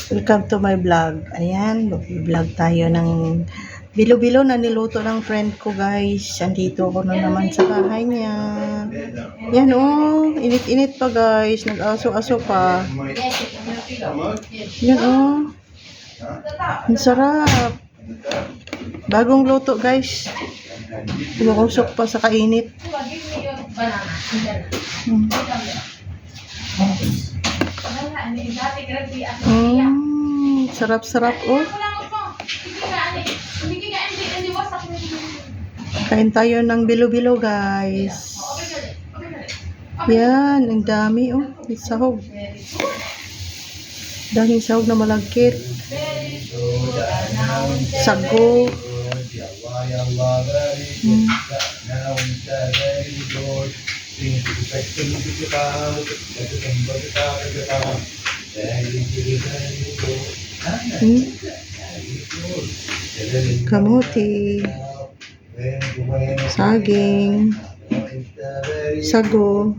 Welcome to my vlog. Ayan, vlog tayo ng bilo-bilo na niluto ng friend ko, guys. Andito ako na naman sa bahay niya. Yan oh, init-init pa, guys. Nag-aso-aso pa. Yan oh. Ang sarap. Bagong luto, guys. Umuusok pa sa kainit. Sarap-sarap oh. Kain tayo ng bilo-bilo, guys. Yan, ang dami oh. May sahog. Daming sahog na malagkit. Sago. Kamuti, saging, sago.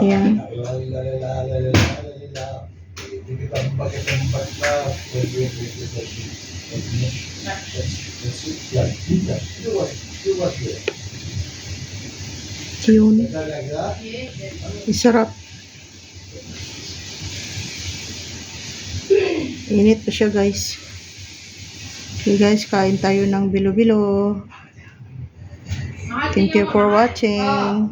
Yan. Yun. Isarap. Init pa siya, guys. Okay, guys, kain tayo ng bilo-bilo. Thank you for watching.